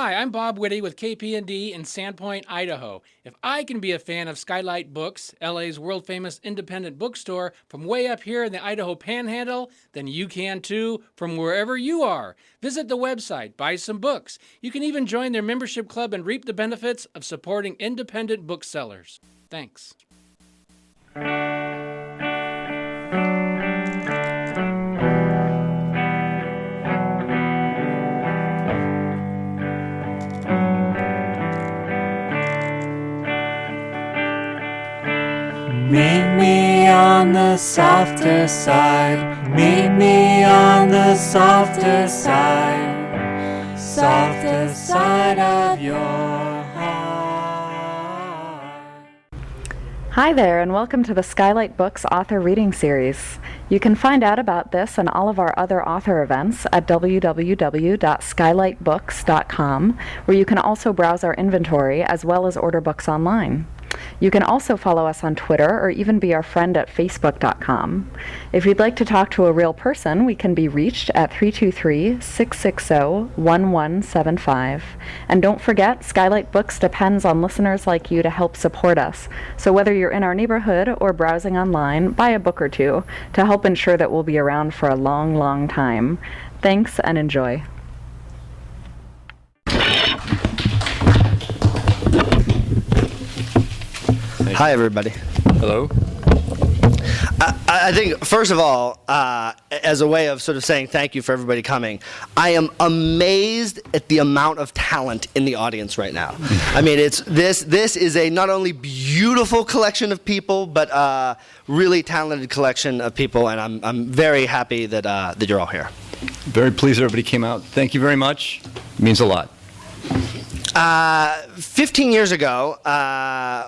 Hi, I'm Bob Whitty with KPND in Sandpoint, Idaho. If I can be a fan of Skylight Books, LA's world-famous independent bookstore, from way up here in the Idaho Panhandle, then you can too from wherever you are. Visit the website, buy some books. You can even join their membership club and reap the benefits of supporting independent booksellers. Thanks. Meet me on the softer side. Meet me on the softer side. Softer side of your heart. Hi there, and welcome to the Skylight Books author reading series. You can find out about this and all of our other author events at www.skylightbooks.com, where you can also browse our inventory as well as order books online. You can also follow us on Twitter or even be our friend at facebook.com. If you'd like to talk to a real person, we can be reached at 323-660-1175. And don't forget, Skylight Books depends on listeners like you to help support us. So whether you're in our neighborhood or browsing online, buy a book or two to help ensure that we'll be around for a long, long time. Thanks and enjoy. Hi, everybody. Hello. I think, first of all, as a way of sort of saying thank you for everybody coming, I am amazed at the amount of talent in the audience right now. I mean, this is a not only beautiful collection of people, but really talented collection of people, and I'm very happy that you're all here. Very pleased everybody came out. Thank you very much. It means a lot. 15 years ago,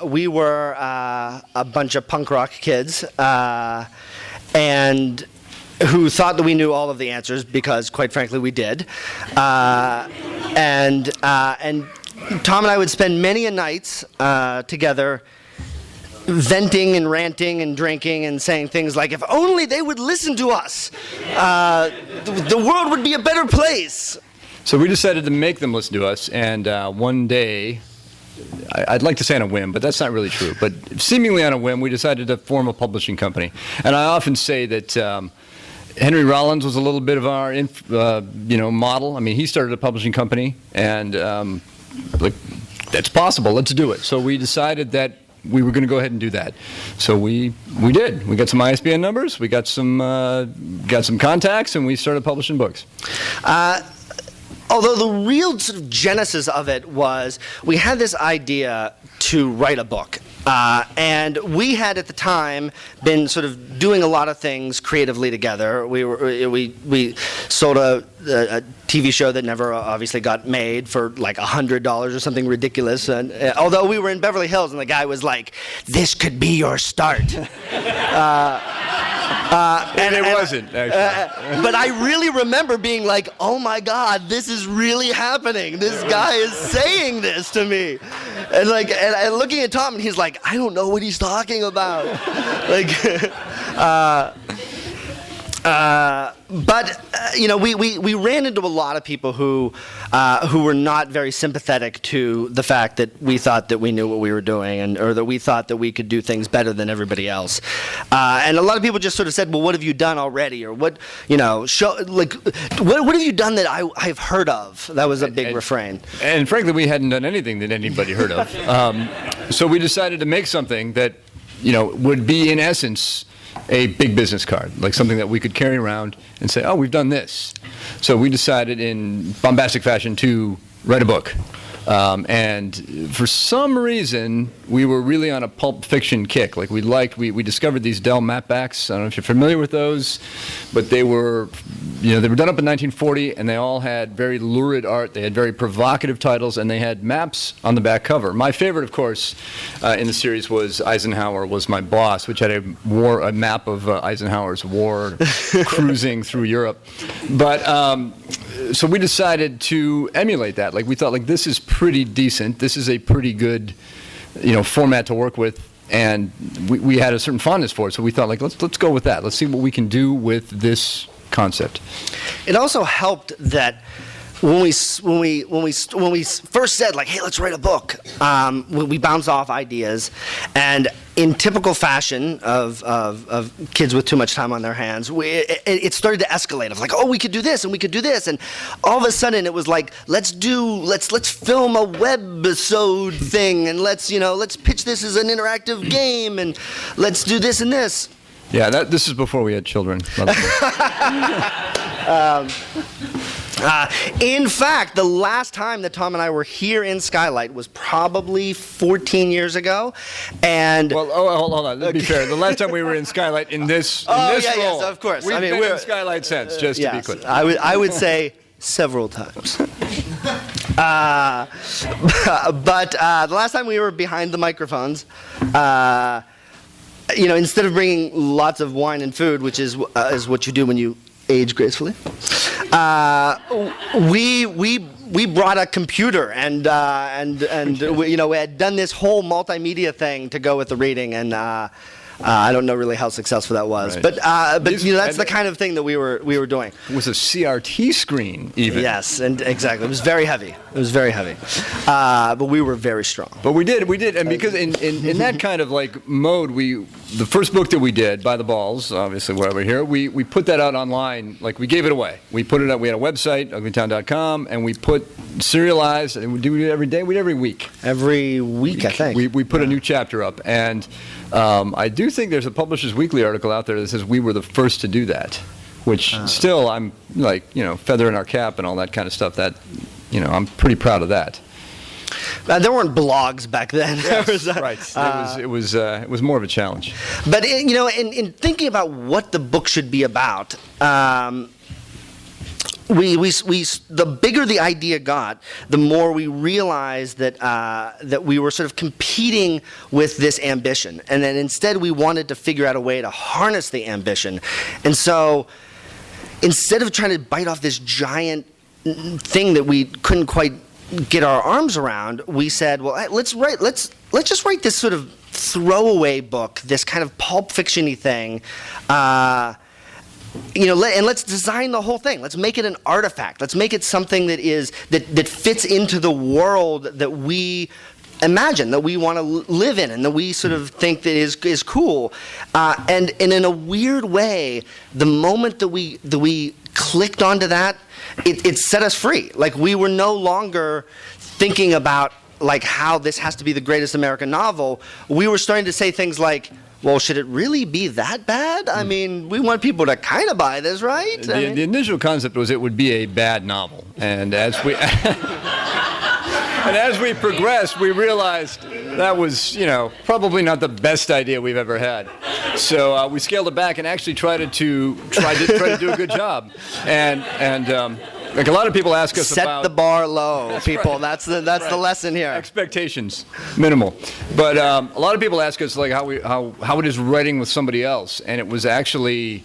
we were a bunch of punk rock kids and who thought that we knew all of the answers because, quite frankly, we did. And Tom and I would spend many a nights together venting and ranting and drinking and saying things like, if only they would listen to us, the world would be a better place. So we decided to make them listen to us, and one day, I'd like to say on a whim, but that's not really true, but seemingly on a whim, we decided to form a publishing company. And I often say that Henry Rollins was a little bit of our model. I mean, he started a publishing company, and that's possible, let's do it. So we decided that we were going to go ahead and do that. So we did. We got some ISBN numbers, we got some contacts, and we started publishing books. Although the real sort of genesis of it was we had this idea to write a book. And we had at the time been sort of doing a lot of things creatively together. We sold a TV show that never obviously got made for like $100 or something ridiculous. And although we were in Beverly Hills and the guy was like, "This could be your start." And it wasn't, actually. But I really remember being like, oh my God, this is really happening. This guy is saying this to me. And looking at Tom, and he's like, I don't know what he's talking about. We ran into a lot of people who were not very sympathetic to the fact that we thought that we knew what we were doing, or that we thought that we could do things better than everybody else. And a lot of people just sort of said, "Well, what have you done already?" Or what have you done that I've heard of? That was a big refrain. And frankly, we hadn't done anything that anybody heard of. So we decided to make something that would be in essence a big business card, like something that we could carry around and say, oh, we've done this. So we decided in bombastic fashion to write a book. And for some reason, we were really on a pulp fiction kick. Like we discovered these Dell mapbacks. I don't know if you're familiar with those, but they were done up in 1940, and they all had very lurid art. They had very provocative titles, and they had maps on the back cover. My favorite, of course, in the series was Eisenhower Was My Boss, which had a map of Eisenhower's war cruising through Europe. But so we decided to emulate that. Like we thought, like this is pretty decent. This is a pretty good, format to work with, and we had a certain fondness for it. So we thought, like let's go with that. Let's see what we can do with this concept. It also helped that when we first said like, hey, let's write a book, we bounced off ideas, and in typical fashion of kids with too much time on their hands, it started to escalate. Of like, oh, we could do this and we could do this, and all of a sudden it was like, let's film a webisode thing, and let's pitch this as an interactive game, and let's do this and this. Yeah, this is before we had children. In fact, the last time that Tom and I were here in Skylight was probably 14 years ago, and well, hold on. Let's be fair. The last time we were in Skylight in this role, yes, of course. We've been in Skylight since, just to be clear. I would say several times. But the last time we were behind the microphones, instead of bringing lots of wine and food, which is what you do when you age gracefully, we brought a computer and we had done this whole multimedia thing to go with the reading, and I don't know really how successful that was, right. but that's the kind of thing that we were doing. It was a CRT screen, even. Yes, and exactly. It was very heavy. But we were very strong. But we did, and because in that kind of like mode, the first book that we did, By the Balls, obviously why we're here, we put that out online, like we gave it away. We put it out. We had a website, uglytown.com, and we put serialized, and we do it every day. We did every week. Every week, I think. We put a new chapter up, and I do think there's a Publishers Weekly article out there that says we were the first to do that, which still I'm like, feather in our cap and all that kind of stuff. That, I'm pretty proud of that. There weren't blogs back then. Yes, right. It was more of a challenge. But in thinking about what the book should be about, the bigger the idea got, the more we realized that we were sort of competing with this ambition, and then instead we wanted to figure out a way to harness the ambition. And so instead of trying to bite off this giant thing that we couldn't quite get our arms around, we said, well, let's just write this sort of throwaway book, this kind of pulp fiction-y thing. And let's design the whole thing. Let's make it an artifact. Let's make it something that fits into the world that we imagine, that we want to live in, and that we sort of think that is cool. And in a weird way, the moment that we clicked onto that, it set us free. Like, we were no longer thinking about like how this has to be the greatest American novel. We were starting to say things like, well, should it really be that bad? I mean, we want people to kind of buy this, right? The initial concept was it would be a bad novel, and as we progressed, we realized that was, probably not the best idea we've ever had. So we scaled it back and actually tried to do a good job. And like a lot of people ask us about... Set the bar low, people. Right. That's the lesson here. Expectations, minimal. But a lot of people ask us like how it is writing with somebody else, and it was actually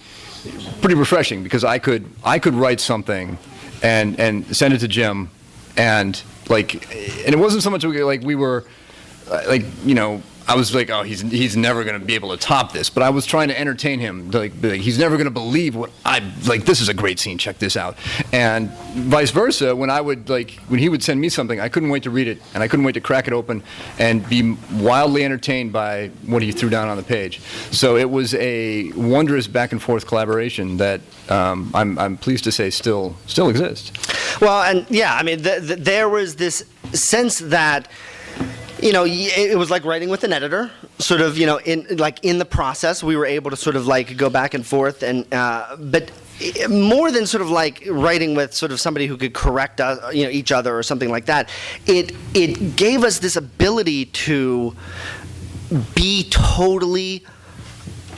pretty refreshing because I could write something and send it to Jim, and it wasn't so much like we were I was like, oh, he's never going to be able to top this. But I was trying to entertain him. Like he's never going to believe what this is a great scene. Check this out. And vice versa, when he would send me something, I couldn't wait to read it, and I couldn't wait to crack it open and be wildly entertained by what he threw down on the page. So it was a wondrous back and forth collaboration that I'm pleased to say still exists. Well, and yeah, I mean, there was this sense that, it was like writing with an editor, sort of, in the process, we were able to sort of go back and forth, and but more than sort of writing with sort of somebody who could correct us, each other or something like that, it gave us this ability to be totally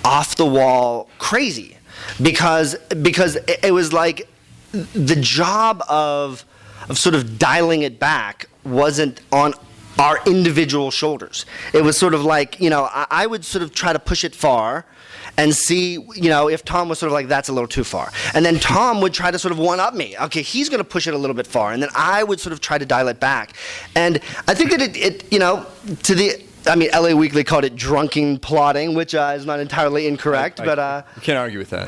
off the wall crazy, because it was like the job of sort of dialing it back wasn't on our individual shoulders. It was sort of like, I would sort of try to push it far and see, if Tom was sort of like, that's a little too far. And then Tom would try to sort of one-up me. Okay, he's going to push it a little bit far. And then I would sort of try to dial it back. And I think that LA Weekly called it drunken plotting, which is not entirely incorrect. I can't argue with that.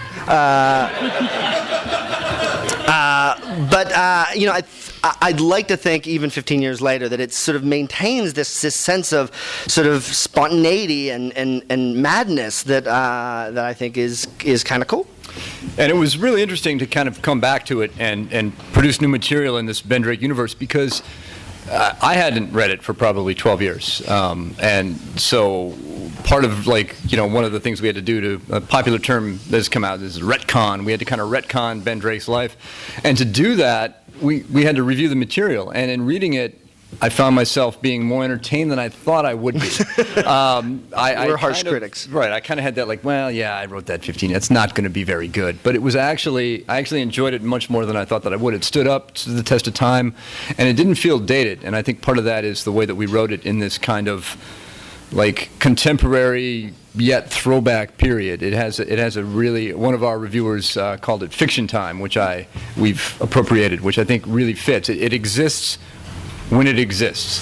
I'd like to think, even 15 years later, that it sort of maintains this sense of sort of spontaneity and madness that I think is kind of cool. And it was really interesting to kind of come back to it and produce new material in this Ben Drake universe, because I hadn't read it for probably 12 years. And so part of, like, one of the things we had to do to, a popular term that's come out is retcon. We had to kind of retcon Ben Drake's life. And to do that, we had to review the material. And in reading it, I found myself being more entertained than I thought I would be. We're harsh critics. Right. I kind of had that, like, well, yeah, I wrote that 15. It's not going to be very good. But it was I actually enjoyed it much more than I thought that I would. It stood up to the test of time, and it didn't feel dated. And I think part of that is the way that we wrote it in this kind of, like, contemporary yet throwback period. It has a really, one of our reviewers called it fiction time, which we've appropriated, which I think really fits. It exists when it exists.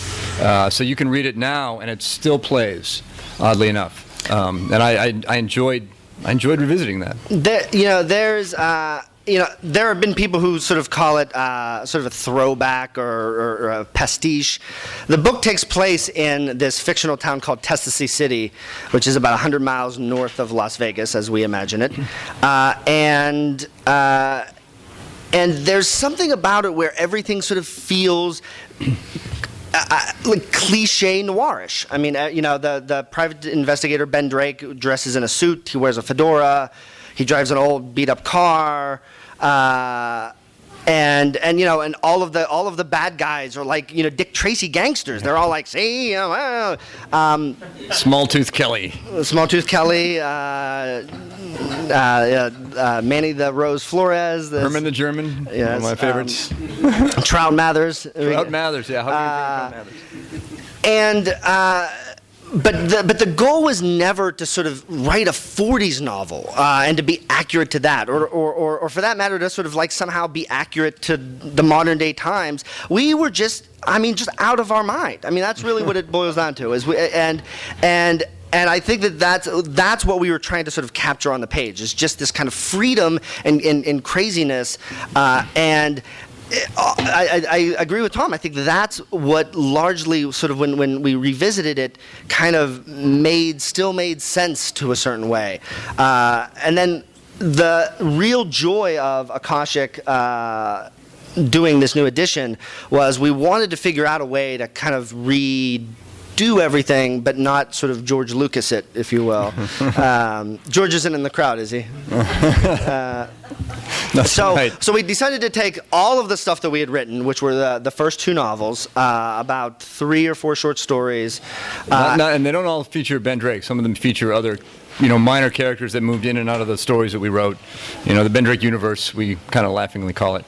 So you can read it now and it still plays, oddly enough. And I enjoyed revisiting that. There have been people who sort of call it sort of a throwback or a pastiche. The book takes place in this fictional town called Tennessee City, which is about 100 miles north of Las Vegas, as we imagine it. And there's something about it where everything sort of feels like cliche noirish. I mean, the private investigator Ben Drake dresses in a suit. He wears a fedora. He drives an old beat-up car. And all of the bad guys are like Dick Tracy gangsters. They're all like, see, Small-Tooth Kelly. Small-Tooth Kelly, Manny the Rose Flores, Herman the German, yes, one of my favorites. Trout Mathers. Trout Mathers, yeah. How do you think Trout Mathers? But the goal was never to sort of write a 40s novel and to be accurate to that, or for that matter, to sort of like somehow be accurate to the modern day times. We were just out of our mind. I mean, that's really what it boils down to. And I think that's what we were trying to sort of capture on the page, is just this kind of freedom and craziness. And I agree with Tom. I think that's what largely sort of when we revisited it kind of still made sense to a certain way. And then the real joy of Akashic doing this new edition was we wanted to figure out a way to kind of do everything, but not sort of George Lucas it, if you will. George isn't in the crowd, is he? So we decided to take all of the stuff that we had written, which were the first two novels, about 3 or 4 short stories. And they don't all feature Ben Drake. Some of them feature other minor characters that moved in and out of the stories that we wrote. The Ben Drake universe, we kind of laughingly call it.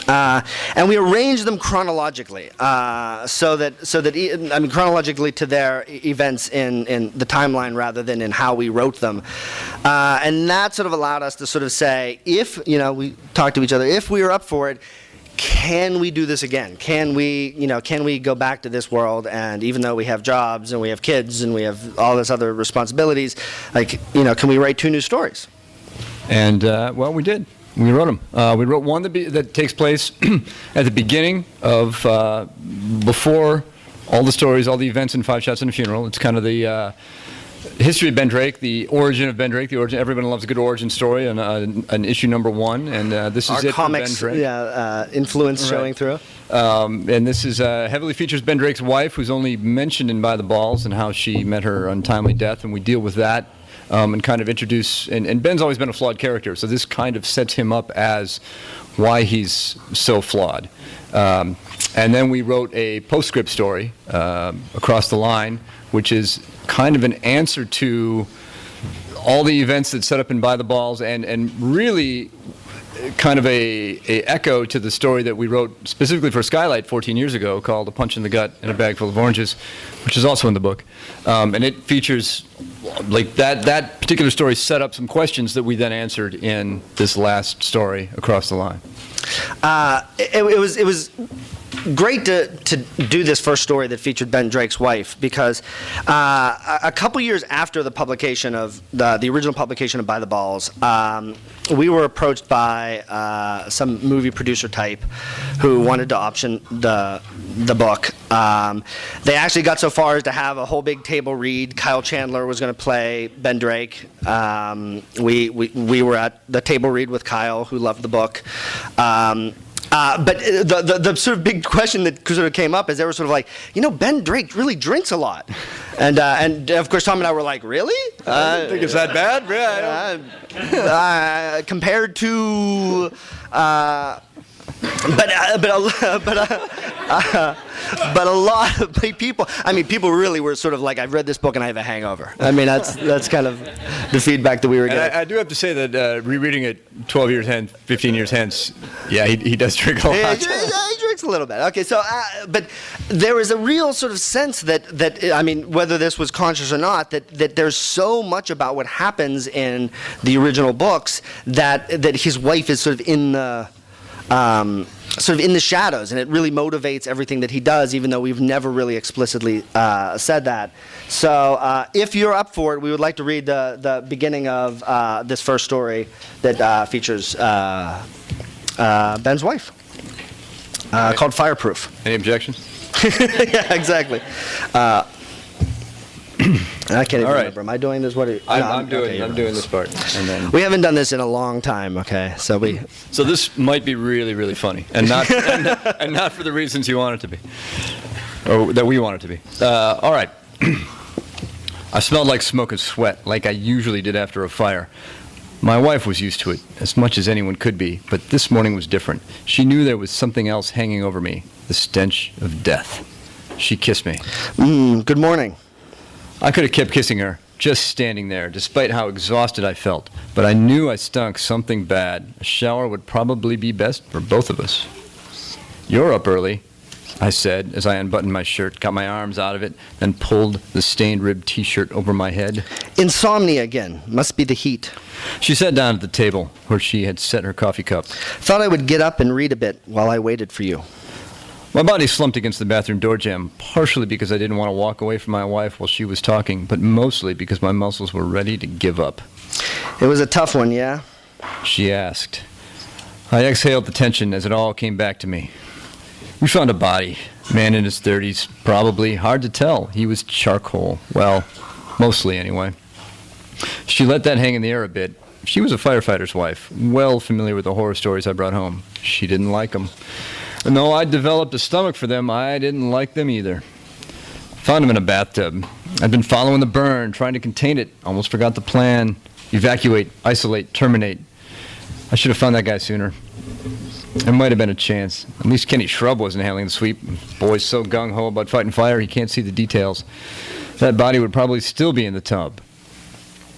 And we arranged them chronologically, so that chronologically to their events in the timeline rather than in how we wrote them, and that sort of allowed us to sort of say, if we talked to each other, if we were up for it, can we do this again? Can we go back to this world? And even though we have jobs and we have kids and we have all this other responsibilities, can we write 2 new stories? And well, we did. We wrote them. We wrote one that takes place at the beginning of, before all the stories, all the events in 5 Shots and a Funeral. It's kind of the history of Ben Drake, the origin of Ben Drake, everyone loves a good origin story, and an issue number 1, and this is our it comics, for Ben Drake. Influence showing through. And this is heavily features Ben Drake's wife, who's only mentioned in By the Balls, and how she met her untimely death, and we deal with that. And kind of introduce, and Ben's always been a flawed character, so this kind of sets him up as why he's so flawed. And then we wrote a postscript story, Across the Line, which is kind of an answer to all the events that set up in By the Balls, and really kind of a echo to the story that we wrote specifically for Skylight 14 years ago, called A Punch in the Gut and a Bag Full of Oranges, which is also in the book. And it features, like, that particular story set up some questions that we then answered in this last story, Across the Line. It was great to do this first story that featured Ben Drake's wife, because a couple years after the publication of the original publication of By the Balls, we were approached by some movie producer type who wanted to option the book. They actually got so far as to have a whole big table read. Kyle Chandler was going to play Ben Drake. We were at the table read with Kyle, who loved the book. But the sort of big question that sort of came up is they were sort of like, Ben Drake really drinks a lot. And of course, Tom and I were like, really? I don't think it's that bad. Compared to... But a lot of people, people really were sort of like, I've read this book and I have a hangover. That's kind of the feedback that we were getting. And I do have to say that rereading it 12 years hence, 15 years hence, yeah, he does drink a lot. Yeah, he drinks a little bit. Okay, so, but there was a real sort of sense that whether this was conscious or not, that there's so much about what happens in the original books that his wife is sort of in the shadows, and it really motivates everything that he does, even though we've never really explicitly said that. So if you're up for it, we would like to read the beginning of this first story that features Ben's wife, called Fireproof. Any objections? Yeah, exactly. I can't even remember. Am I doing this? I'm doing this part. And then we haven't done this in a long time. Okay, so this might be really, really funny, and not and not for the reasons you want it to be, or that we want it to be. All right. I smelled like smoke and sweat, like I usually did after a fire. My wife was used to it, as much as anyone could be, but this morning was different. She knew there was something else hanging over me, the stench of death. She kissed me. Good morning. I could have kept kissing her, just standing there, despite how exhausted I felt. But I knew I stunk something bad. A shower would probably be best for both of us. You're up early, I said, as I unbuttoned my shirt, got my arms out of it, then pulled the stained-ribbed T-shirt over my head. Insomnia again. Must be the heat. She sat down at the table, where she had set her coffee cup. Thought I would get up and read a bit while I waited for you. My body slumped against the bathroom door jamb, partially because I didn't want to walk away from my wife while she was talking, but mostly because my muscles were ready to give up. It was a tough one, yeah? She asked. I exhaled the tension as it all came back to me. We found a body, man in his 30s, probably. Hard to tell. He was charcoal. Well, mostly anyway. She let that hang in the air a bit. She was a firefighter's wife, well familiar with the horror stories I brought home. She didn't like them. And though I developed a stomach for them, I didn't like them either. Found him in a bathtub. I'd been following the burn, trying to contain it. Almost forgot the plan. Evacuate, isolate, terminate. I should have found that guy sooner. There might have been a chance. At least Kenny Shrub wasn't handling the sweep. Boy's so gung-ho about fighting fire, he can't see the details. That body would probably still be in the tub.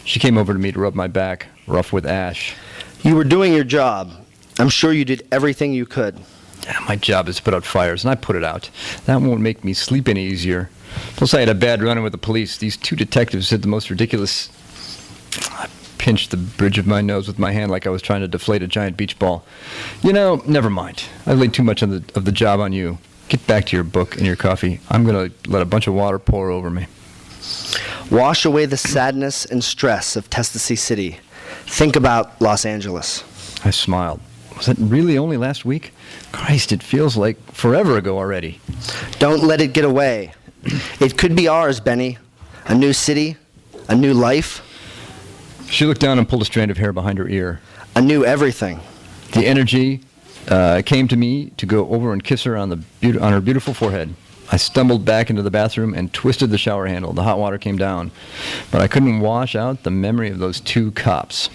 She came over to me to rub my back, rough with ash. You were doing your job. I'm sure you did everything you could. My job is to put out fires, and I put it out. That won't make me sleep any easier. Plus, I had a bad run-in with the police. These two detectives did the most ridiculous... I pinched the bridge of my nose with my hand like I was trying to deflate a giant beach ball. Never mind. I laid too much of the job on you. Get back to your book and your coffee. I'm going to let a bunch of water pour over me. Wash away the sadness and stress of Tennessee City. Think about Los Angeles. I smiled. Was it really only last week? Christ, it feels like forever ago already. Don't let it get away. It could be ours, Benny. A new city, a new life. She looked down and pulled a strand of hair behind her ear. A new everything. The energy came to me to go over and kiss her on her beautiful forehead. I stumbled back into the bathroom and twisted the shower handle. The hot water came down, but I couldn't wash out the memory of those two cops.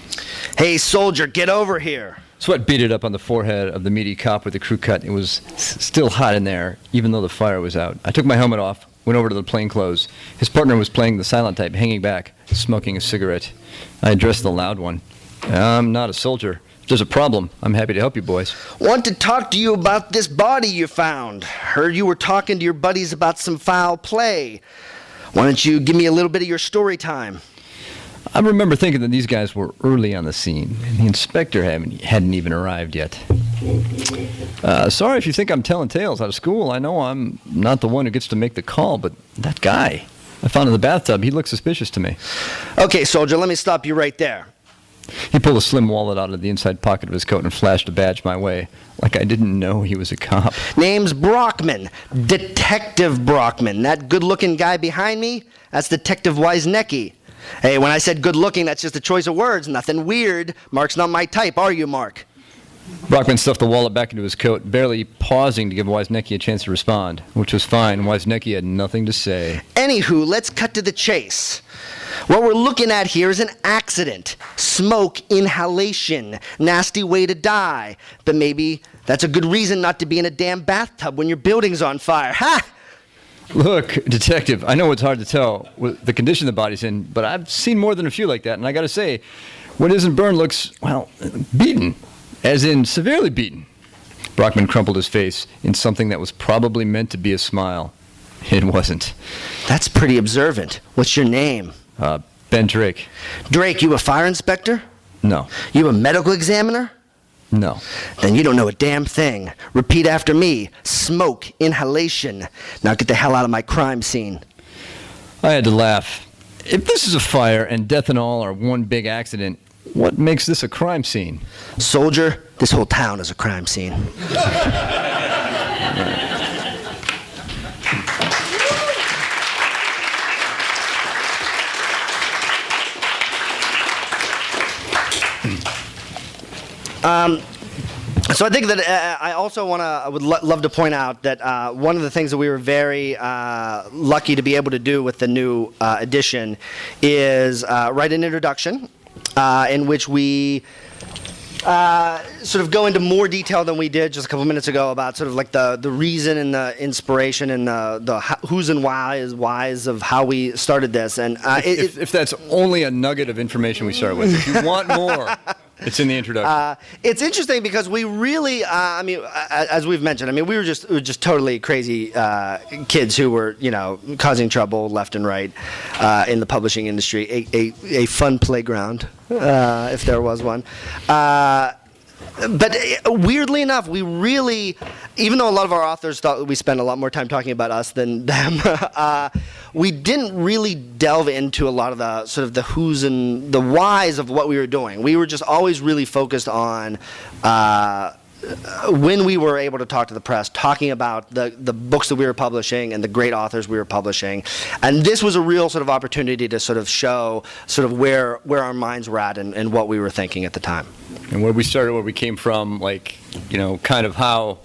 Hey, soldier, get over here. Sweat beaded up on the forehead of the meaty cop with the crew cut. It was still hot in there, even though the fire was out. I took my helmet off, went over to the plainclothes. His partner was playing the silent type, hanging back, smoking a cigarette. I addressed the loud one. I'm not a soldier. If there's a problem, I'm happy to help you boys. Want to talk to you about this body you found. Heard you were talking to your buddies about some foul play. Why don't you give me a little bit of your story time? I remember thinking that these guys were early on the scene, and the inspector hadn't even arrived yet. Sorry if you think I'm telling tales out of school. I know I'm not the one who gets to make the call, but that guy I found in the bathtub, he looked suspicious to me. Okay, soldier, let me stop you right there. He pulled a slim wallet out of the inside pocket of his coat and flashed a badge my way, like I didn't know he was a cop. Name's Brockman, Detective Brockman. That good-looking guy behind me, that's Detective Wisniewski. Hey, when I said good-looking, that's just a choice of words, nothing weird. Mark's not my type, are you, Mark? Brockman stuffed the wallet back into his coat, barely pausing to give Wisniewski a chance to respond, which was fine. Wisniewski had nothing to say. Anywho, let's cut to the chase. What we're looking at here is an accident. Smoke inhalation. Nasty way to die. But maybe that's a good reason not to be in a damn bathtub when your building's on fire. Ha! Look, Detective, I know it's hard to tell the condition the body's in, but I've seen more than a few like that, and I gotta say, what isn't burned looks, well, beaten. As in, severely beaten. Brockman crumpled his face in something that was probably meant to be a smile. It wasn't. That's pretty observant. What's your name? Ben Drake. Drake, you a fire inspector? No. You a medical examiner? No. Then you don't know a damn thing. Repeat after me. Smoke inhalation. Now get the hell out of my crime scene. I had to laugh. If this is a fire and death and all are one big accident, what makes this a crime scene? Soldier, this whole town is a crime scene. So I think that I also would love to point out that one of the things that we were very lucky to be able to do with the new edition is write an introduction in which we sort of go into more detail than we did just a couple minutes ago about sort of like the reason and the inspiration and the who's and whys of how we started this. And if that's only a nugget of information we start with, if you want more, it's in the introduction. It's interesting because we really, I mean, as we've mentioned, I mean, we were just totally crazy kids who were, you know, causing trouble left and right in the publishing industry. A fun playground, if there was one. But weirdly enough, we really, even though a lot of our authors thought we spent a lot more time talking about us than them, we didn't really delve into a lot of the sort of the who's and the whys of what we were doing. We were just always really focused on when we were able to talk to the press, talking about the books that we were publishing and the great authors we were publishing. And this was a real sort of opportunity to sort of show sort of where our minds were at and what we were thinking at the time. And where we started, where we came from, like, you know, kind of how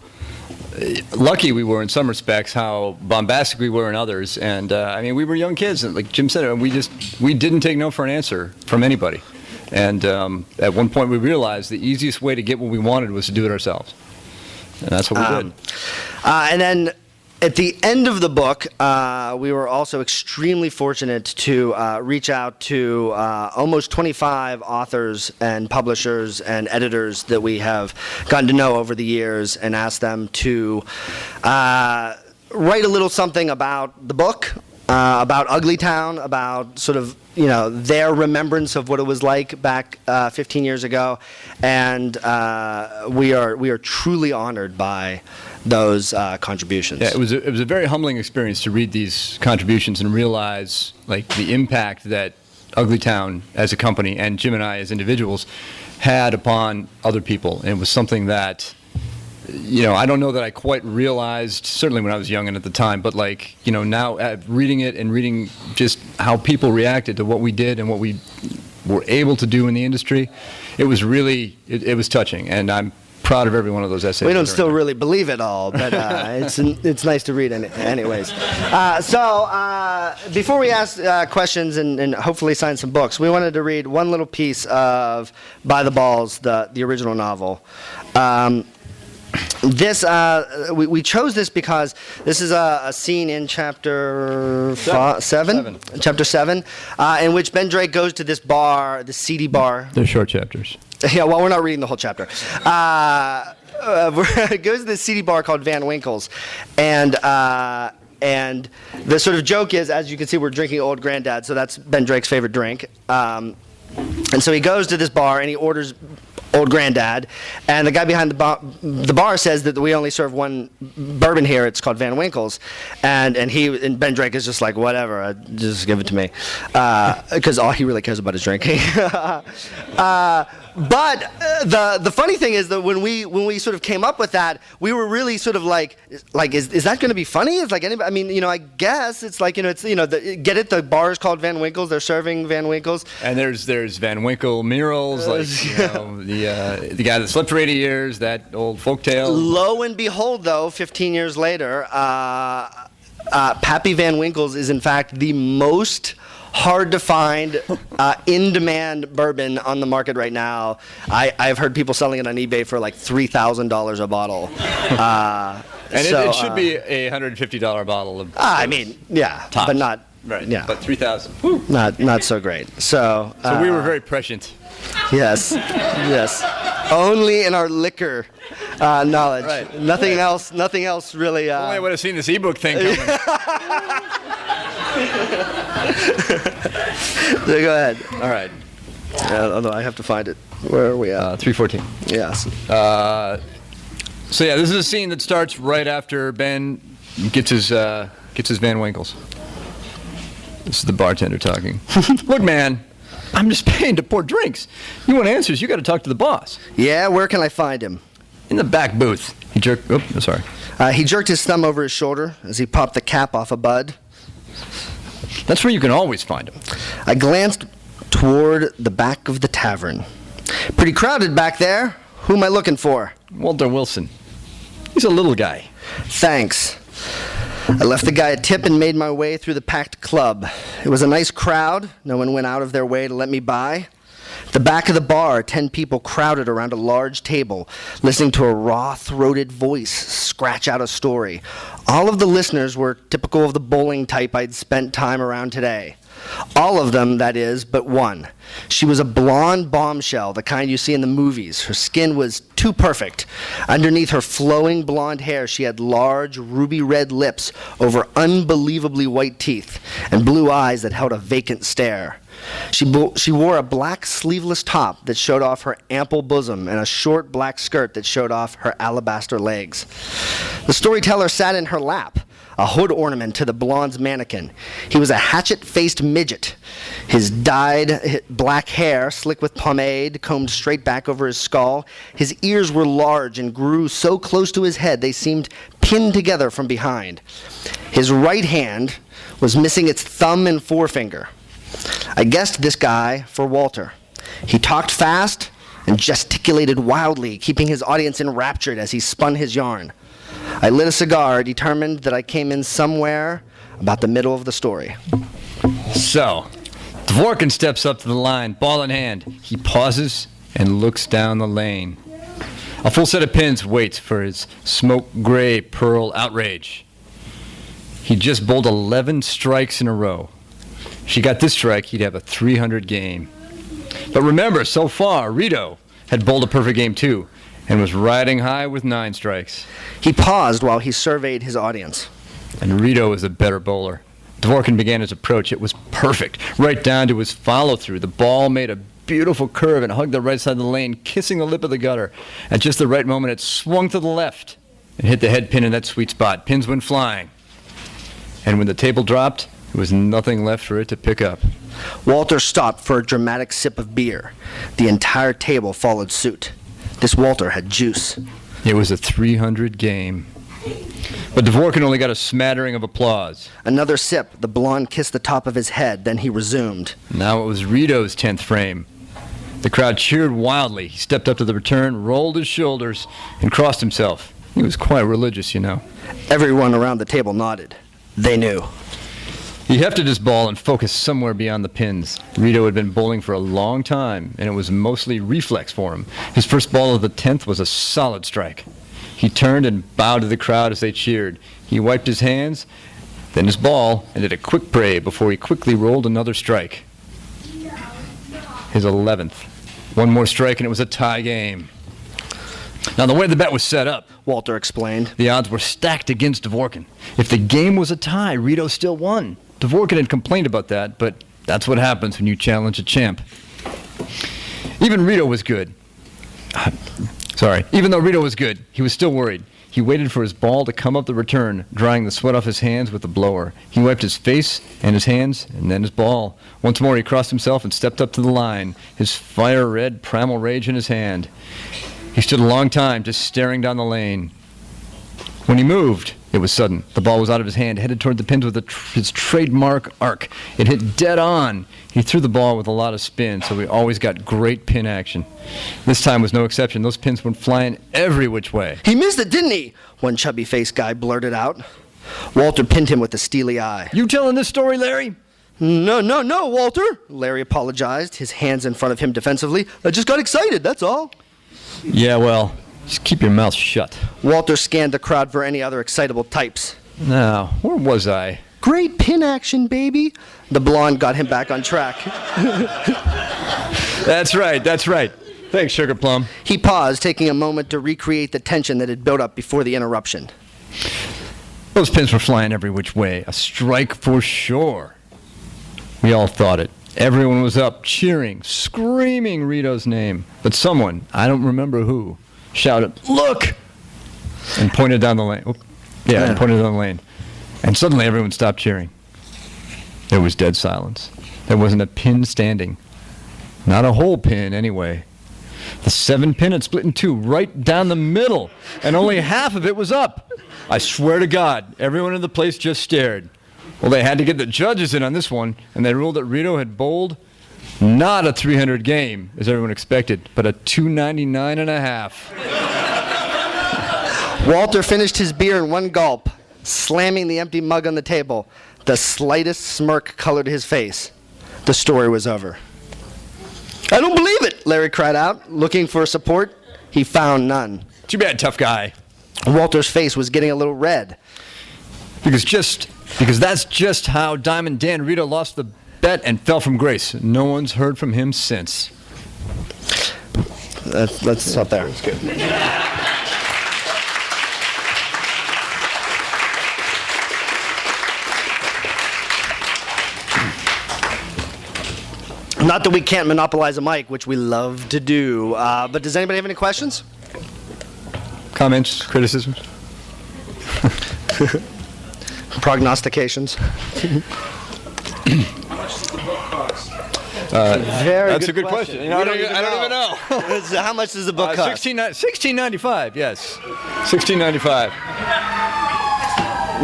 lucky we were in some respects, how bombastic we were in others. And I mean, we were young kids, and like Jim said, we didn't take no for an answer from anybody. And at one point we realized the easiest way to get what we wanted was to do it ourselves. And that's what we did. And then at the end of the book, we were also extremely fortunate to reach out to almost 25 authors and publishers and editors that we have gotten to know over the years and asked them to write a little something about the book, about Uglytown, about sort of, you know, their remembrance of what it was like back 15 years ago, and we are truly honored by those contributions. Yeah, it was a very humbling experience to read these contributions and realize like the impact that Uglytown as a company and Jim and I as individuals had upon other people, and it was something that, you know, I don't know that I quite realized, certainly when I was young and at the time, but like, you know, now reading it and reading just how people reacted to what we did and what we were able to do in the industry, it was really, it was touching, and I'm proud of every one of those essays. We don't still really believe it all, but it's nice to read anyways. So before we ask questions and hopefully sign some books, we wanted to read one little piece of By the Balls, the original novel. We chose this because this is a scene in chapter 7, chapter 7, in which Ben Drake goes to this bar, the seedy bar. They're short chapters. Yeah, well, we're not reading the whole chapter. It goes to this seedy bar called Van Winkle's, and the sort of joke is, as you can see, we're drinking Old Granddad, so that's Ben Drake's favorite drink. And so he goes to this bar and he orders old granddad, and the guy behind the bar says that we only serve one bourbon here. It's called Van Winkle's, and Ben Drake is just like, whatever, just give it to me, because all he really cares about is drinking. But the funny thing is that when we sort of came up with that, we were really sort of like is that going to be funny? It's like anybody, I mean, I guess it's like, it's, get it, the bar is called Van Winkle's, they're serving Van Winkle's. And there's Van Winkle murals, like, the guy that slept for 80 years, that old folktale. Lo and behold, though, 15 years later, Pappy Van Winkle's is in fact the most hard to find, in-demand bourbon on the market right now. I've heard people selling it on eBay for like $3,000 a bottle. And it should be a $150 bottle of. I mean, yeah, tops. But not. Right. Yeah. But 3,000. Not so great. So we were very prescient. Yes. Yes. Only in our liquor knowledge. Right. Nothing else really. Only I would have seen this ebook thing coming. So go ahead. All right. Although I have to find it. Where are we at? 314. Yes. So yeah, this is a scene that starts right after Ben gets his Van Winkles. This is the bartender talking. Look, man, I'm just paying to pour drinks. You want answers? You got to talk to the boss. Yeah, where can I find him? In the back booth. He jerked. Oh, sorry. He jerked his thumb over his shoulder as he popped the cap off a bud. That's where you can always find him. I glanced toward the back of the tavern. Pretty crowded back there. Who am I looking for? Walter Wilson. He's a little guy. Thanks. I left the guy a tip and made my way through the packed club. It was a nice crowd. No one went out of their way to let me by. At the back of the bar, 10 people crowded around a large table, listening to a raw-throated voice scratch out a story. All of the listeners were typical of the bowling type I'd spent time around today. All of them, that is, but one. She was a blonde bombshell, the kind you see in the movies. Her skin was too perfect. Underneath her flowing blonde hair, she had large, ruby-red lips over unbelievably white teeth and blue eyes that held a vacant stare. She wore a black sleeveless top that showed off her ample bosom and a short black skirt that showed off her alabaster legs. The storyteller sat in her lap, a hood ornament to the blonde's mannequin. He was a hatchet-faced midget. His dyed black hair, slick with pomade, combed straight back over his skull. His ears were large and grew so close to his head they seemed pinned together from behind. His right hand was missing its thumb and forefinger. I guessed this guy for Walter. He talked fast and gesticulated wildly, keeping his audience enraptured as he spun his yarn. I lit a cigar, determined that I came in somewhere about the middle of the story. So, Dvorkin steps up to the line, ball in hand. He pauses and looks down the lane. A full set of pins waits for his smoke gray pearl outrage. He just bowled 11 strikes in a row. If she got this strike, he'd have a 300 game. But remember, so far, Rito had bowled a perfect game too, and was riding high with 9 strikes. He paused while he surveyed his audience. And Rito was a better bowler. Dvorkin began his approach. It was perfect, right down to his follow-through. The ball made a beautiful curve and hugged the right side of the lane, kissing the lip of the gutter. At just the right moment, it swung to the left and hit the head pin in that sweet spot. Pins went flying. And when the table dropped, there was nothing left for it to pick up. Walter stopped for a dramatic sip of beer. The entire table followed suit. This Walter had juice. It was a 300 game. But Dvorkin only got a smattering of applause. Another sip. The blonde kissed the top of his head. Then he resumed. Now it was Rito's 10th frame. The crowd cheered wildly. He stepped up to the return, rolled his shoulders, and crossed himself. He was quite religious, you know. Everyone around the table nodded. They knew. He hefted his ball and focused somewhere beyond the pins. Rito had been bowling for a long time, and it was mostly reflex for him. His first ball of the 10th was a solid strike. He turned and bowed to the crowd as they cheered. He wiped his hands, then his ball, and did a quick pray before he quickly rolled another strike. His 11th. One more strike and it was a tie game. Now, the way the bet was set up, Walter explained, the odds were stacked against Dvorkin. If the game was a tie, Rito still won. Dvorkin had complained about that, but that's what happens when you challenge a champ. Even Rito was good. Sorry. Even though Rito was good, he was still worried. He waited for his ball to come up the return, drying the sweat off his hands with the blower. He wiped his face and his hands, and then his ball. Once more he crossed himself and stepped up to the line, his fire-red primal rage in his hand. He stood a long time, just staring down the lane. When he moved, it was sudden. The ball was out of his hand, headed toward the pins with his trademark arc. It hit dead on. He threw the ball with a lot of spin, so we always got great pin action. This time was no exception. Those pins went flying every which way. He missed it, didn't he? One chubby-faced guy blurted out. Walter pinned him with a steely eye. You telling this story, Larry? No, Walter. Larry apologized, his hands in front of him defensively. I just got excited, that's all. Yeah, well, just keep your mouth shut. Walter scanned the crowd for any other excitable types. Now, where was I? Great pin action, baby. The blonde got him back on track. That's right. Thanks, Sugar Plum. He paused, taking a moment to recreate the tension that had built up before the interruption. Those pins were flying every which way. A strike for sure. We all thought it. Everyone was up, cheering, screaming Rito's name. But someone, I don't remember who, shouted, "Look!" and pointed down the lane. And pointed down the lane. And suddenly everyone stopped cheering. There was dead silence. There wasn't a pin standing. Not a whole pin, anyway. The 7 pin had split in two, right down the middle, and only half of it was up. I swear to God, everyone in the place just stared. Well, they had to get the judges in on this one, and they ruled that Rito had bowled not a 300 game, as everyone expected, but a 299 and a half. Walter finished his beer in one gulp, slamming the empty mug on the table. The slightest smirk colored his face. The story was over. I don't believe it, Larry cried out, looking for support. He found none. Too bad, tough guy. Walter's face was getting a little red. Because that's just how Diamond Dan Rito lost the bet and fell from grace. No one's heard from him since. Let's stop there. That's good. Not that we can't monopolize a mic, which we love to do, but does anybody have any questions? Comments, criticisms? Prognostications? That's a good question. You know, I don't even know. How much does the book cost? $16.95, yes. $16.95.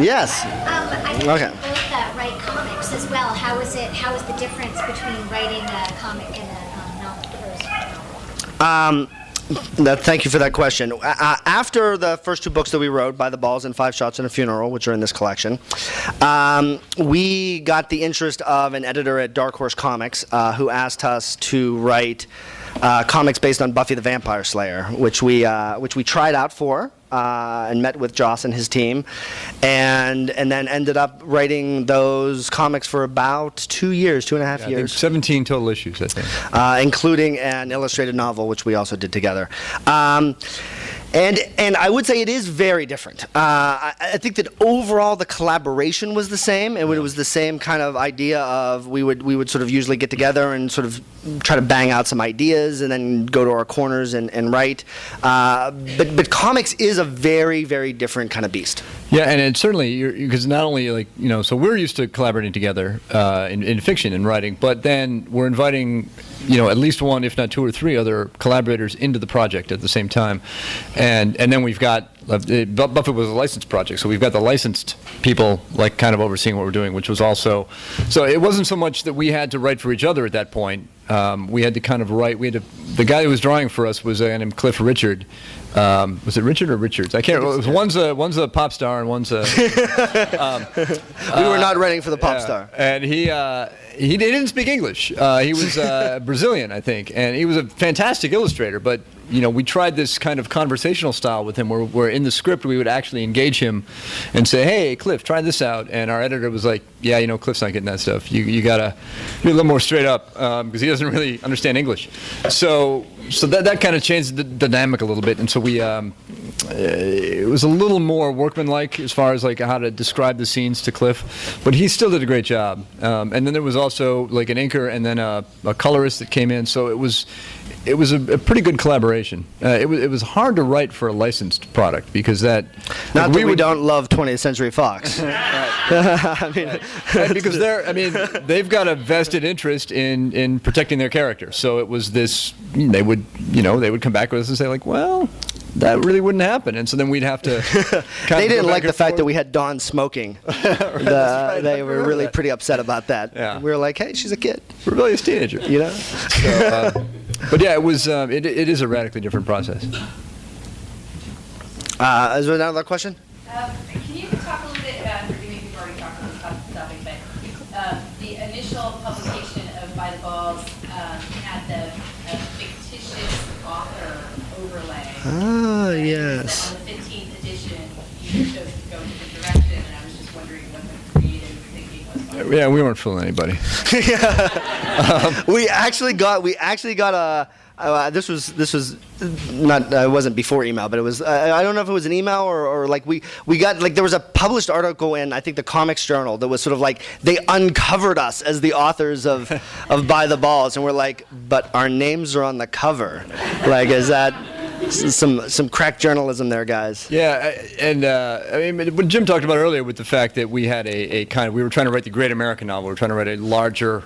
Yes. I know you both write comics as well. How is the difference between writing a comic and a novel? Thank you for that question. After the first 2 books that we wrote, By the Balls and 5 Shots and a Funeral, which are in this collection, we got the interest of an editor at Dark Horse Comics who asked us to write comics based on Buffy the Vampire Slayer, which we tried out for. And met with Joss and his team, and then ended up writing those comics for about 2 years, 2.5 years. 17 total issues, I think. Including an illustrated novel, which we also did together. And I would say it is very different. I think that overall the collaboration was the same, and it was the same kind of idea of we would sort of usually get together and sort of try to bang out some ideas and then go to our corners and write. But comics is a very, very different kind of beast. Yeah, and it's certainly, because not only so we're used to collaborating together in fiction and writing, but then we're inviting at least one, if not 2 or 3 other collaborators into the project at the same time. And then we've got, Buffett was a licensed project, so we've got the licensed people kind of overseeing what we're doing, which was also, so it wasn't so much that we had to write for each other at that point. We had to kind of write, the guy who was drawing for us was a guy named Cliff Richard. Was it Richard or Richards? I can't remember. One's a pop star and one's a... we were not writing for the pop star. And he didn't speak English. He was Brazilian, I think, and he was a fantastic illustrator, but we tried this kind of conversational style with him where in the script we would actually engage him and say, hey, Cliff, try this out. And our editor was like, yeah, Cliff's not getting that stuff. You got to be a little more straight up because he doesn't really understand English. So so that kind of changed the dynamic a little bit, and so we it was a little more workmanlike as far as like how to describe the scenes to Cliff, but he still did a great job. And then there was also like an inker and then a colorist that came in, so it was a pretty good collaboration. It was hard to write for a licensed product because that not that we don't love 20th Century Fox. I mean, because they've got a vested interest in protecting their character. So it was this. They would come back with us and say like, well, that really wouldn't happen, and so then we'd have to. They didn't like the fact that we had Dawn smoking. They were really pretty upset about that. Yeah. We were like, hey, she's a kid, rebellious teenager, you know. So, but yeah, it was. It is a radically different process. Is there another question? Can you talk a little bit about, forgive me if you've already talked about this topic, but the initial publication of By the Balls had the fictitious author overlay. Oh, yes. On the 15th edition, you chose to go in a different direction, and I was just wondering what the creative thinking was behind Yeah, we weren't fooling anybody. We actually got a. This was not. It wasn't before email, but it was. I don't know if it was an email or like we got like there was a published article in I think the Comics Journal that was sort of like they uncovered us as the authors of By the Balls, and we're like, but our names are on the cover. Like, is that some crack journalism there, guys? Yeah, and I mean, what Jim talked about earlier with the fact that we had we were trying to write the great American novel. We were trying to write a larger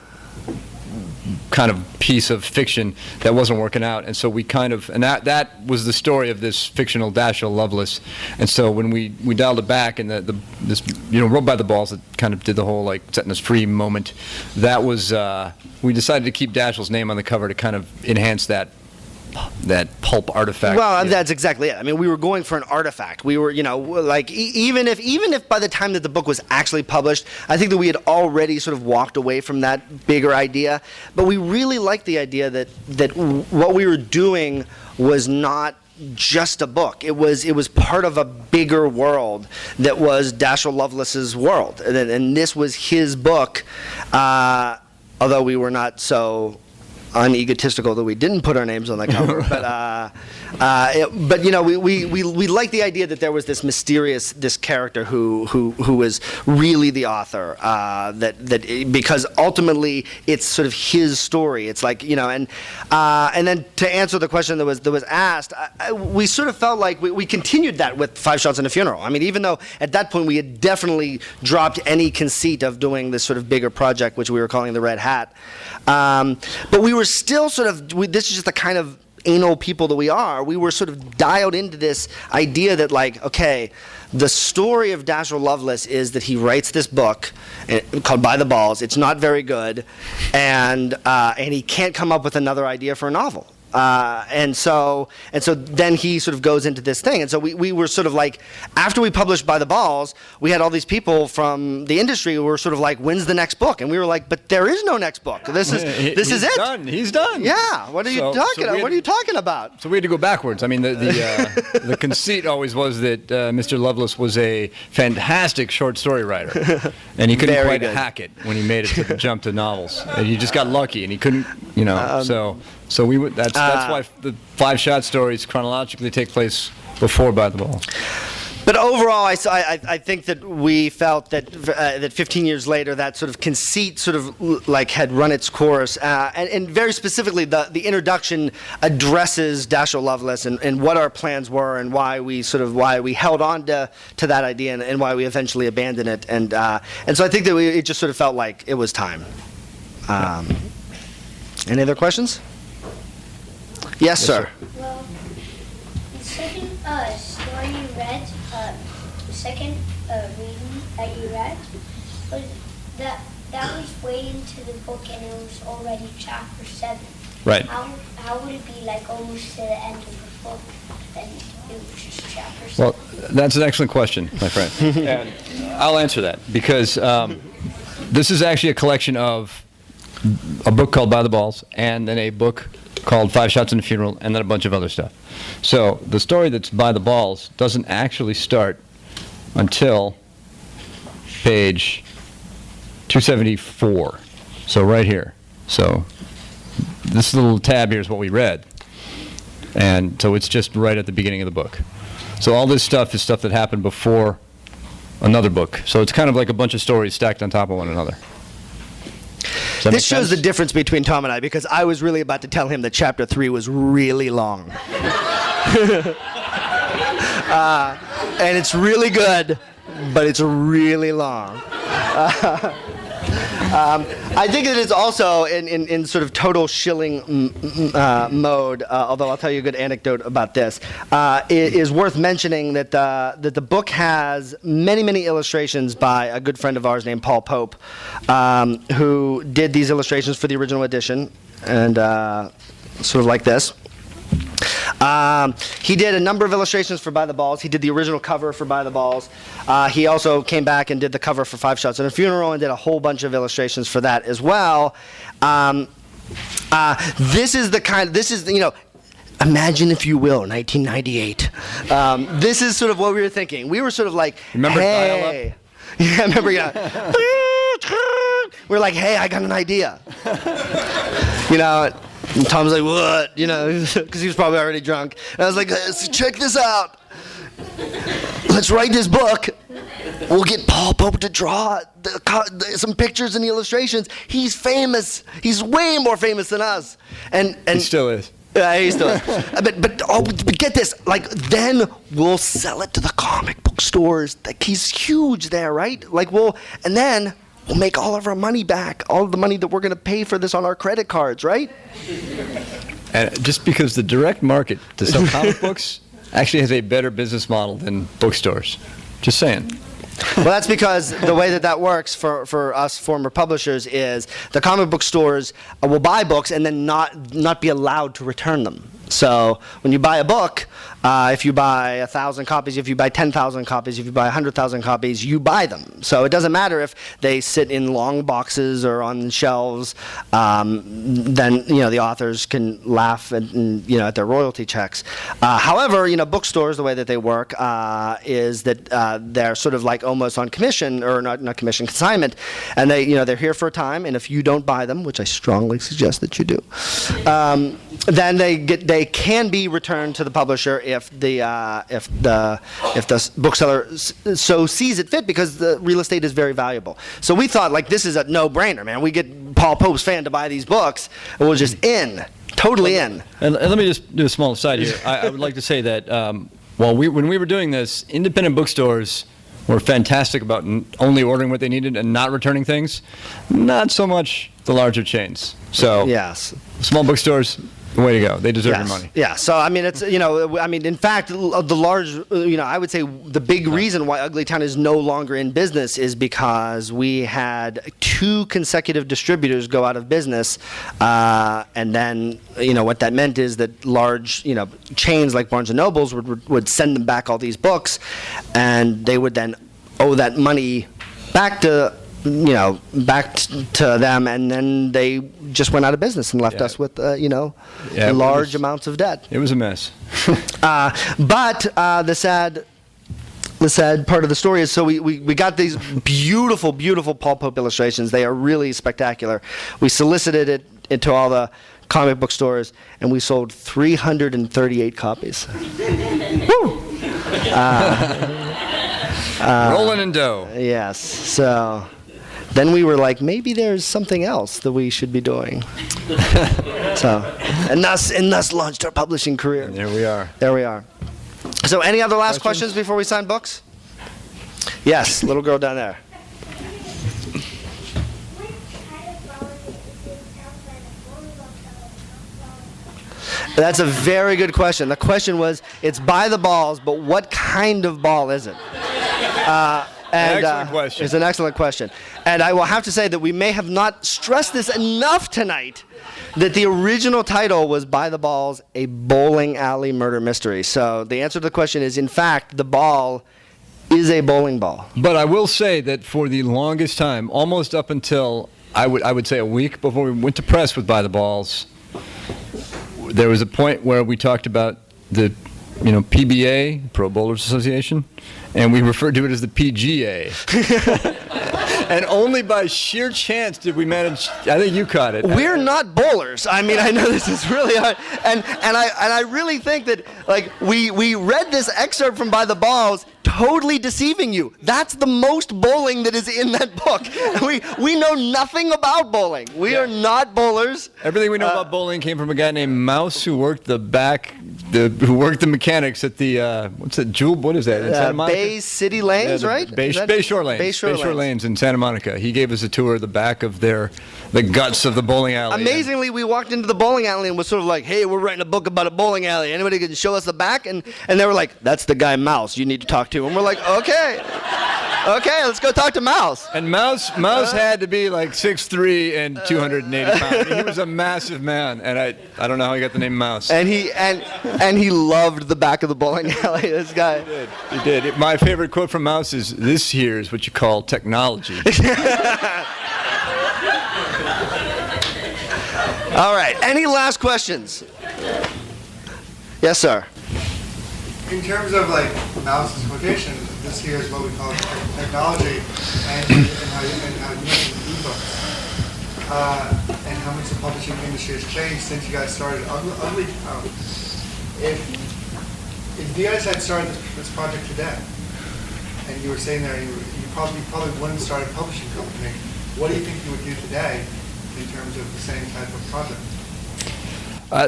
kind of piece of fiction that wasn't working out, and so we and that was the story of this fictional Dashiell Lovelace. And so when we dialed it back and this Rolled by the Balls that kind of did the whole like setting us free moment, that was we decided to keep Dashiell's name on the cover to kind of enhance that pulp artifact. Well, that's exactly it. I mean, we were going for an artifact. We were, like even if by the time that the book was actually published, I think that we had already sort of walked away from that bigger idea. But we really liked the idea that what we were doing was not just a book. It was part of a bigger world that was Dashiell Lovelace's world, and this was his book. Although we were not so unegotistical that we didn't put our names on the cover, but we like the idea that there was this mysterious character who was really the author, because ultimately it's sort of his story. It's like and then to answer the question that was asked, we sort of felt like we continued that with 5 Shots and a Funeral. I mean, even though at that point we had definitely dropped any conceit of doing this sort of bigger project, which we were calling the Red Hat, but we were still sort of, this is just the kind of anal people that we are. We were sort of dialed into this idea that like, okay, the story of Dashiell Lovelace is that he writes this book called By the Balls. It's not very good, and he can't come up with another idea for a novel. And so then he sort of goes into this thing. And so we were sort of like, after we published By the Balls, we had all these people from the industry who were sort of like, when's the next book? And we were like, but there is no next book. This is it. Done. He's done. Yeah. What are you talking about? So we had to go backwards. I mean, the conceit always was that Mr. Lovelace was a fantastic short story writer, and he couldn't quite hack it when he made it to the jump to novels. And he just got lucky, and he couldn't, So we would. That's why the 5 Shot stories chronologically take place before By the Balls. But overall, I think that we felt that 15 years later, that sort of conceit sort of like had run its course, and very specifically, the introduction addresses Dashiell Lovelace and what our plans were and why we held on to that idea and why we eventually abandoned it, and so I think that it just sort of felt like it was time. Any other questions? Yes, sir. Well, the second story you read, the second reading that you read, was that was way into the book and it was already chapter 7. Right. How would it be like almost to the end of the book and it was just chapter 7? Well, that's an excellent question, my friend. And I'll answer that because this is actually a collection of a book called By the Balls and then a book called 5 Shots and a Funeral, and then a bunch of other stuff. So the story that's By the Balls doesn't actually start until page 274. So right here. So this little tab here is what we read. And so it's just right at the beginning of the book. So all this stuff is stuff that happened before another book. So it's kind of like a bunch of stories stacked on top of one another. This shows the difference between Tom and I, because I was really about to tell him that chapter 3 was really long. And it's really good, but it's really long. I think that it's also in sort of total shilling mode, although I'll tell you a good anecdote about this. It is worth mentioning that the book has many, many illustrations by a good friend of ours named Paul Pope, who did these illustrations for the original edition, and sort of like this. He did a number of illustrations for By the Balls. He did the original cover for By the Balls. He also came back and did the cover for 5 Shots at a Funeral and did a whole bunch of illustrations for that as well. This is, imagine, if you will, 1998. This is sort of what we were thinking. We were sort of like, remember hey. Yeah, remember, yeah. We're like, hey, I got an idea. And Tom's like, what? Because he was probably already drunk. And I was like, check this out. Let's write this book. We'll get Paul Pope to draw some pictures and the illustrations. He's famous. He's way more famous than us. And he still is. Yeah, he still is. But get this. Then we'll sell it to the comic book stores. He's huge there, right? And then we'll make all of our money back, all of the money that we're going to pay for this on our credit cards, right? And just because the direct market to sell comic books actually has a better business model than bookstores. Just saying. Well, that's because the way that works for us former publishers is the comic book stores will buy books and then not be allowed to return them. So when you buy a book, if you buy 1,000 copies, if you buy 10,000 copies, if you buy 100,000 copies, you buy them. So it doesn't matter if they sit in long boxes or on shelves. Then the authors can laugh at their royalty checks. However, bookstores, the way that they work is that they're sort of like almost on commission, or not commission, consignment, and they're here for a time. And if you don't buy them, which I strongly suggest that you do, then they can be returned to the publisher if the bookseller so sees it fit, because the real estate is very valuable. So we thought, this is a no-brainer, man. We get Paul Pope's fan to buy these books, and we'll just totally in. And let me just do a small aside here. I would like to say that when we were doing this, independent bookstores were fantastic about only ordering what they needed and not returning things. Not so much the larger chains. So yes, small bookstores, the way to go. They deserve your money. Yeah. So it's in fact, the large, I would say the big reason why Uglytown is no longer in business is because we had 2 consecutive distributors go out of business, and then what that meant is that large chains like Barnes and Nobles would send them back all these books, and they would then owe that money back to them, and then they just went out of business and left us with, large amounts of debt. It was a mess. But the sad part of the story is, so we got these beautiful, beautiful Paul Pope illustrations. They are really spectacular. We solicited it into all the comic book stores, and we sold 338 copies. Woo! Rolling in dough. Yes. So then we were like, maybe there's something else that we should be doing. And thus launched our publishing career. And there we are. There we are. So any other last questions before we sign books? Yes, little girl down there. That's a very good question. The question was, it's by the balls, but what kind of ball is it? Excellent question. It's an excellent question. And I will have to say that we may have not stressed this enough tonight, that the original title was By the Balls, a Bowling Alley Murder Mystery. So the answer to the question is, in fact, the ball is a bowling ball. But I will say that for the longest time, almost up until I would say a week before we went to press with By the Balls, there was a point where we talked about the PBA, Pro Bowlers Association, and we referred to it as the PGA. And only by sheer chance did we manage. I think you caught it. We're not bowlers. I mean, I know this is really hard, and I really think that like we read this excerpt from By the Balls, totally deceiving you. That's the most bowling that is in that book. We know nothing about bowling. We are not bowlers. Everything we know about bowling came from a guy named Mouse who worked the mechanics at the what's it? What is that? In Santa Monica? Bay City Lanes, right? Bay Shore Lanes. Bay Shore Lanes in Santa Monica. He gave us a tour of the back of the guts of the bowling alley. Amazingly, we walked into the bowling alley and was sort of like, "Hey, we're writing a book about a bowling alley. Anybody can show us the back?" And they were like, "That's the guy Mouse you need to talk to." And we're like, "Okay, let's go talk to Mouse." And Mouse had to be like 6'3" and 280 pounds. He was a massive man, and I don't know how he got the name Mouse. And he loved the back of the bowling alley. This guy. He did. My favorite quote from Mouse is, "This here is what you call technology." All right. Any last questions? Yes, sir. In terms of like Mouse's quotation, this here is what we call technology, and how you mentioned ebooks, and how much the publishing industry has changed since you guys started Uglytown. If you guys had started this project today, and you were sitting there, you probably wouldn't start a publishing company. What do you think you would do today in terms of the same type of project?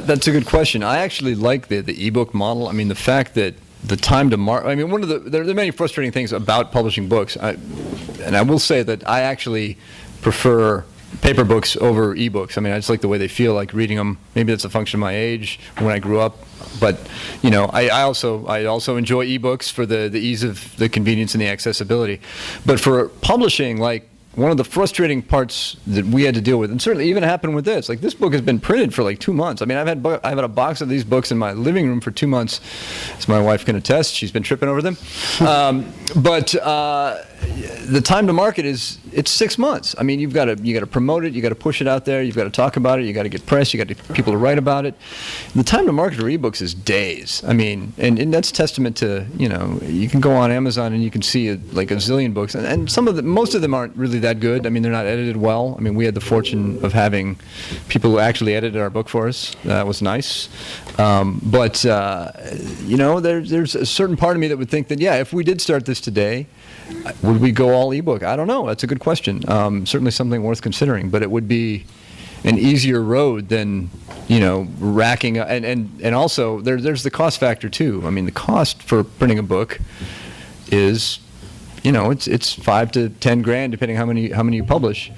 That's a good question. I actually like the ebook model. I mean, the fact that the time to market. I mean, there are many frustrating things about publishing books, and I will say that I actually prefer paper books over ebooks. I mean, I just like the way they feel, like reading them. Maybe that's a function of my age, when I grew up. But I also enjoy ebooks for the ease of the convenience and the accessibility. But for publishing, like, one of the frustrating parts that we had to deal with, and certainly even happened with this, like this book has been printed for like 2 months. I mean, I've had a box of these books in my living room for 2 months, as my wife can attest. She's been tripping over them. But the time to market it's 6 months. I mean, you got to promote it, you got to push it out there, you've got to talk about it, you got to get press, you got to get people to write about it. The time to market for ebooks is days. I mean, and that's testament to, you can go on Amazon and you can see like a zillion books, and most of them aren't really that good. I mean, they're not edited well. I mean, we had the fortune of having people who actually edited our book for us. That was nice. But there's a certain part of me that would think that, yeah, if we did start this today, would we go all ebook? I don't know. That's a good question. Certainly something worth considering, but it would be an easier road than, racking up. And also, there's the cost factor, too. I mean, the cost for printing a book is, it's $5 to $10 grand depending how many you publish,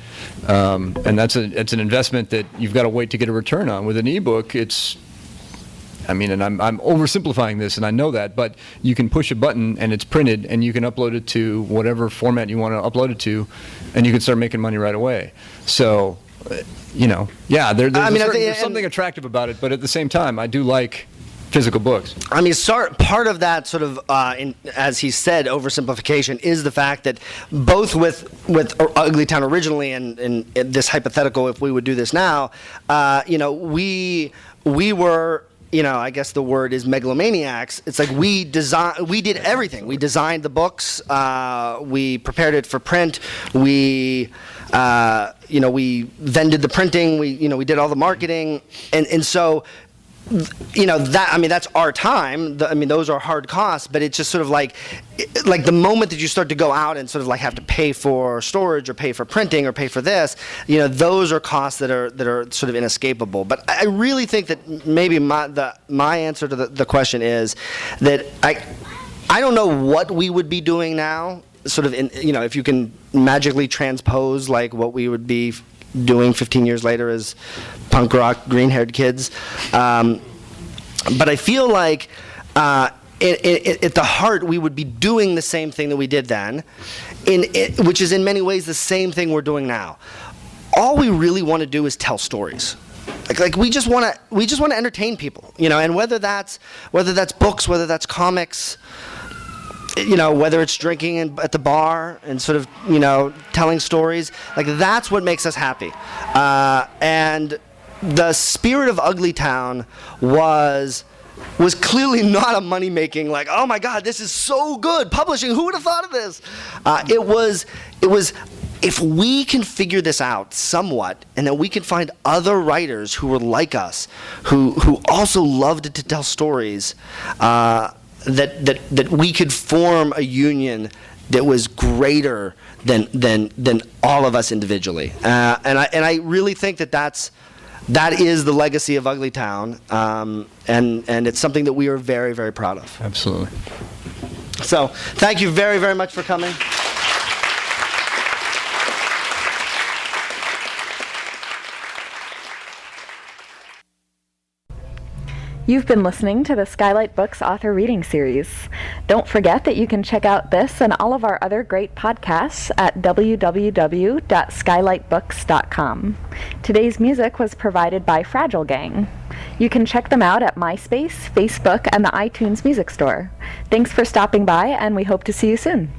and it's an investment that you've got to wait to get a return on. With an ebook, and I'm oversimplifying this, and I know that, but you can push a button and it's printed, and you can upload it to whatever format you want to upload it to, and you can start making money right away. So, there's something attractive about it, but at the same time, I do like physical books. I mean, part of that sort of, as he said, oversimplification is the fact that both with Uglytown originally and this hypothetical, if we would do this now, we were, I guess the word is megalomaniacs. It's like we did everything. We designed the books. We prepared it for print. We vended the printing. We did all the marketing, and so. That's our time. Those are hard costs, but it's just sort of like the moment that you start to go out and sort of like have to pay for storage or pay for printing or pay for this, those are costs that are sort of inescapable. But I really think that maybe my answer to the question is that I don't know what we would be doing now, sort of if you can magically transpose like what we would be doing 15 years later as punk rock green-haired kids, but I feel like at the heart we would be doing the same thing that we did then, which is in many ways the same thing we're doing now. All we really want to do is tell stories. Like we just want to entertain people, and whether that's books, whether that's comics, whether it's drinking at the bar and sort of, telling stories, like that's what makes us happy. And the spirit of Uglytown was clearly not a money-making, like, oh my God, this is so good, publishing, who would have thought of this? It was if we can figure this out somewhat, and that we can find other writers who were like us, who also loved to tell stories, that we could form a union that was greater than all of us individually. And I really think that is the legacy of Uglytown, and it's something that we are very, very proud of. Absolutely. So thank you very, very much for coming. You've been listening to the Skylight Books author reading series. Don't forget that you can check out this and all of our other great podcasts at www.skylightbooks.com. Today's music was provided by Fragile Gang. You can check them out at MySpace, Facebook, and the iTunes Music Store. Thanks for stopping by, and we hope to see you soon.